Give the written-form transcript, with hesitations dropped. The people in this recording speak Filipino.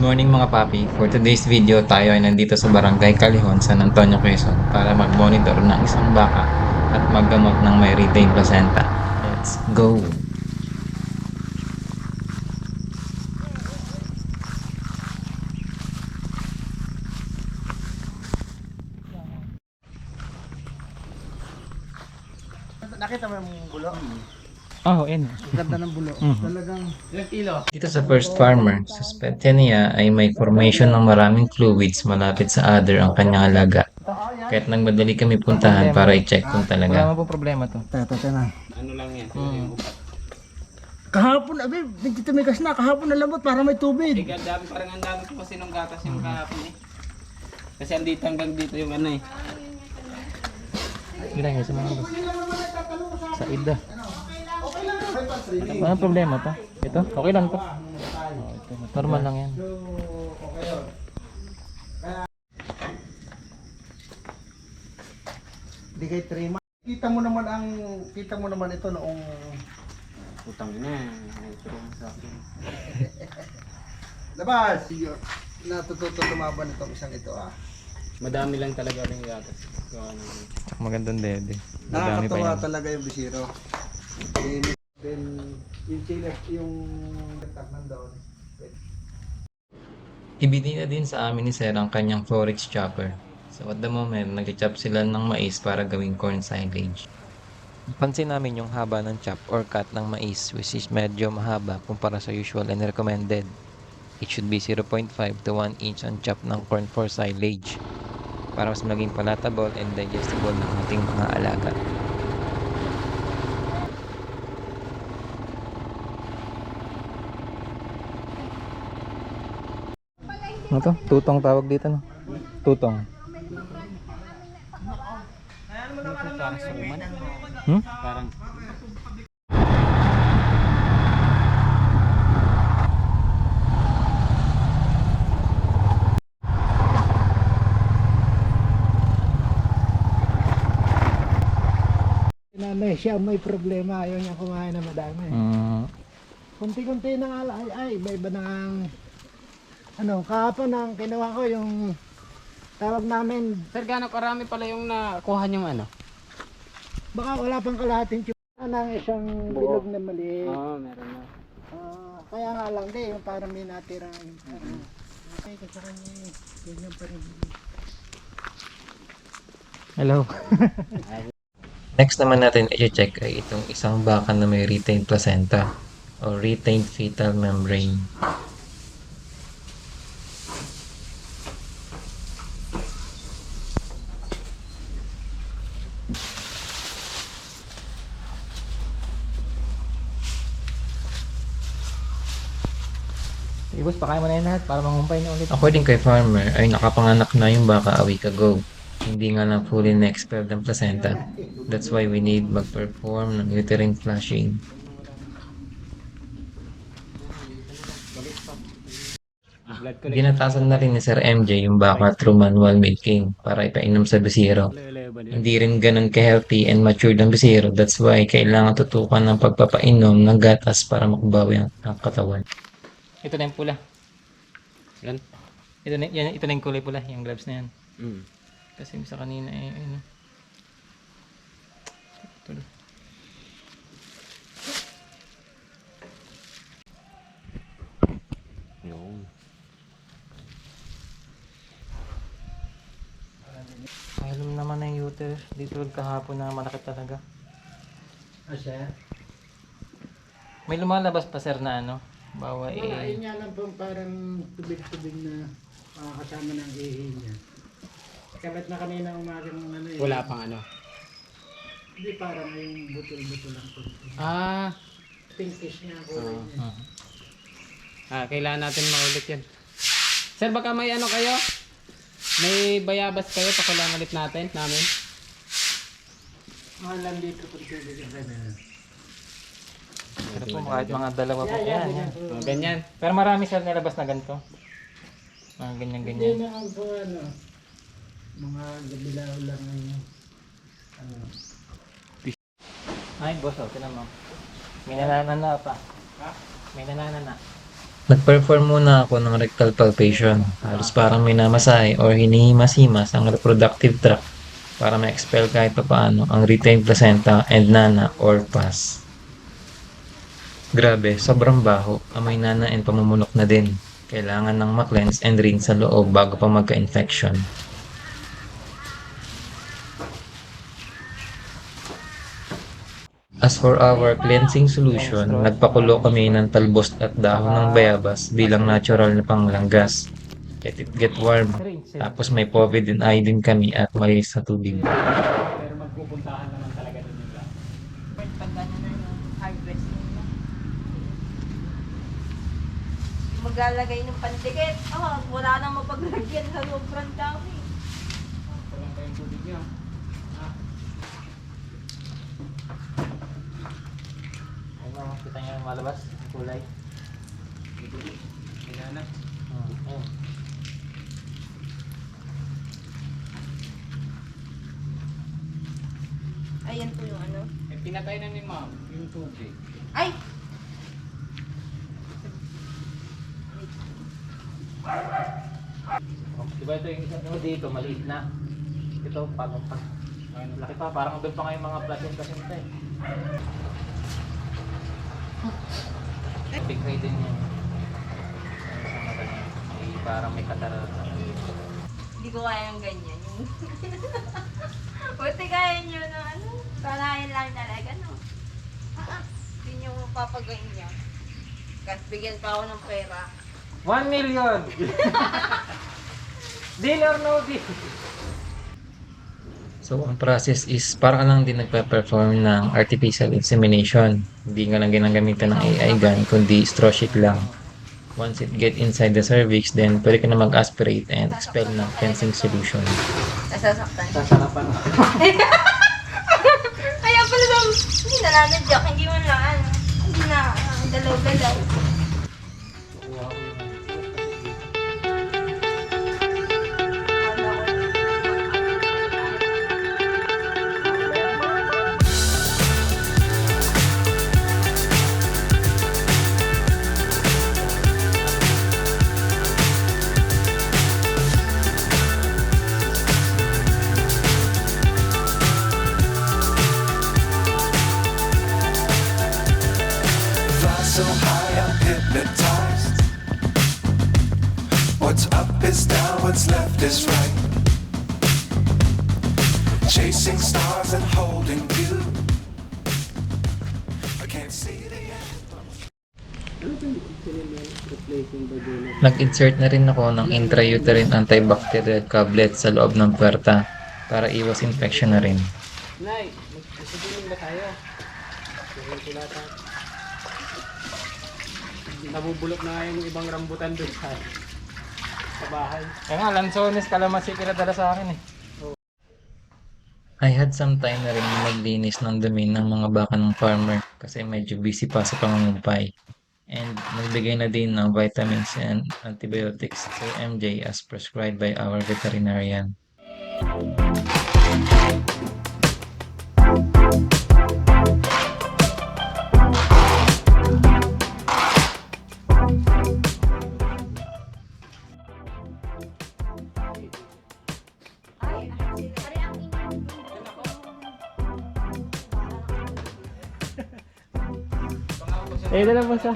Morning mga papi. For today's video, tayo ay nandito sa Barangay Calihon, San Antonio, Quezon para mag-monitor ng isang baka at maggamot ng may retained placenta. Let's go! Nakita mo yung bulo? Oh, in. Ang ganda ng bulo. Talagang Dito sa first farmer, suspetya niya ay may formation ng maraming fluids malapit sa udder ang kanyang alaga. Kaya't nagmadali kami puntahan para i-check kung Wala talaga. naman po problema to. tato na. Ano lang yan? Kahapon, abi, nagtitumigas na. Kahapon na lambot para may tubig. Ang dami, parang ang dami ko kasi nung gatas yung kahapon eh. Kasi andito hanggang dito yung ano eh. Ginaya sa mga boss. Sa ida. Walang problema to. Ito, okay lang to. Oh, ito, normal lang yan. Hindi kay 3 months. Kita mo naman ito noong Putang ina, ito yung sa akin. labas. Natututo lumaban itong isang ito Madami lang talaga rin gatas. Gawa ng Tsaka magandang dede. Madami pa Nakakatawa yan. talaga yung bisiro. Then, yung chile, yung taknan doon. Ibinigay na din sa amin ni Sir ang kanyang Forex chopper. So at the moment, nag-chop sila ng mais para gawing corn silage. Pansin namin yung haba ng chop or cut ng mais which is medyo mahaba kumpara sa usual and recommended. It should be 0.5 to 1 inch ang chop ng corn for silage para mas maging palatable and digestible ng ating mga alaga. Ano to? Tutong tawag dito no? Tutong. parang suman. Hmm? Parang Nanay siya may problema, ayaw niya kumain na madami. Kunti-kunti na nga lang, ay, iba-iba na ang, kahapon ang kinuha ko yung tawag namin, sir, gaano karami pala yung nakuha yung ano? baka wala pang kalahating tiyuna ng isang bilog na maliit. Oo, meron na. Kaya nga lang din, yung parang may natirang, ay, kasi kanya, ganyan pa rin. Hello. Next naman natin i-check ay itong isang baka na may retained placenta o retained fetal membrane. Ibos, pakain mo na yan lahat para mangumpay na ulit. According kay farmer ay nakapanganak na yung baka a week ago. Hindi nga lang fully na-expelled ang placenta. That's why we need mag-perform ng uterine flushing. Blood ko Ginatasan na rin ni Sir MJ yung baka through manual milking para ipainom sa bisiro. Hindi rin ganun ka-healthy and mature ang bisiro. That's why kailangan tutukan ng pagpapainom ng gatas para makabawi ang katawan. Ito na yung pula. Yan. Ito na yung kulay pula, yung gloves na yan. Mm. Kasi sa kanina eh, ano. Ito na. Yung. Alam naman na yung uterus. Dito kahapon na malaki talaga. Siya? May lumalabas pa sir na ano. Bawa Ayun eh. nga lang pong parang tubig-tubig na kasama ng ihi niya. Kahit na kanina umagang Wala pang ano. Hindi parang yung butol-butol lang po. Ah, Pinkish niya kulay niya. kailangan natin maulit yan. Sir, baka may ano kayo? May bayabas kayo, pakulang ulit natin, namin. Mga landito po tubig ang ganyan. Pero po kahit mga dalawa po yan. Yan. Ganyan. Pero marami sir nilabas na ganito. Mga ganyan-ganyan. Hindi naman po mga gabilaw lang Ay boss, okay naman. May nananana pa. Ha? May nananana. Nag-perform muna ako ng rectal palpation. Halos parang may namasahe or hinihimas-himas ang reproductive tract para ma-expel kahit papaano ang retained placenta and nana or pus. Grabe, sobrang baho. Amoy nana and pamumulok na din. Kailangan ng ma-cleanse and rinse sa loob bago pa magka-infection. As for our cleansing solution, nagpakulo kami ng talbos at dahon ng bayabas bilang natural na panglanggas. Let it get warm. Tapos may povidone iodine kami at malinis na tubig. Pero magpupuntahan naman talaga din nila. Pag ano na yung harvest nila. Maglalagay ng pandikit. Wala nang mapaglagyan sa sobrang dami. Walang kayong tubig niyo. Ayun o, kita nyo yung malabas, kulay. Kailangan na. Ayun. Ayan po yung ano. Pinatay na ni ma'am yung tubig. Ay! Oh, diba ito yung isang dito, maliit na. Ito, paano pa? Ayun, laki pa, parang doon pa ngayon mga placenta eh. Big ray din yan. Sa mata niya. Parang may katarata. Hindi ko kaya ng ganyan. Buti kaya nyo ng ano. Kanayan lang talaga, no? Hindi nyo papagayin niya. Kasi bigyan pa ako ng pera. 1 million! Deal or no deal? So, ang process is para ka lang din nagpa-perform ng artificial insemination. Hindi ka lang ginagamitan ng AI gun, kundi straw sheet lang. Once it get inside the cervix, then pwede ka na mag-aspirate and expel ng cleansing solution. Nasasaktan. Sasarapan mo. Kaya pala daw, hindi nananadyak, hindi mo na ano. Hindi na dalaw-dalaw. Fly so high, I'm hypnotized. What's up is down, what's left is right. Chasing stars and holding you. I can't see the end. Nag-insert na rin ako ng intrauterine antibacterial tablet sa loob ng puwerta para iwas infection na rin. Nay, magsusubunin ba tayo? Sulatan. Nabubulok na nga yung ibang rambutan doon sa bahay. Kaya nga, lansones, kalamansi, pinadala sa akin eh. I had some time na rin maglinis ng dumi ng mga baka ng farmer kasi medyo busy pa sa pangungumpay. And nagbigay na din ng vitamins and antibiotics to MJ as prescribed by our veterinarian. Ay, Eh, dala po sa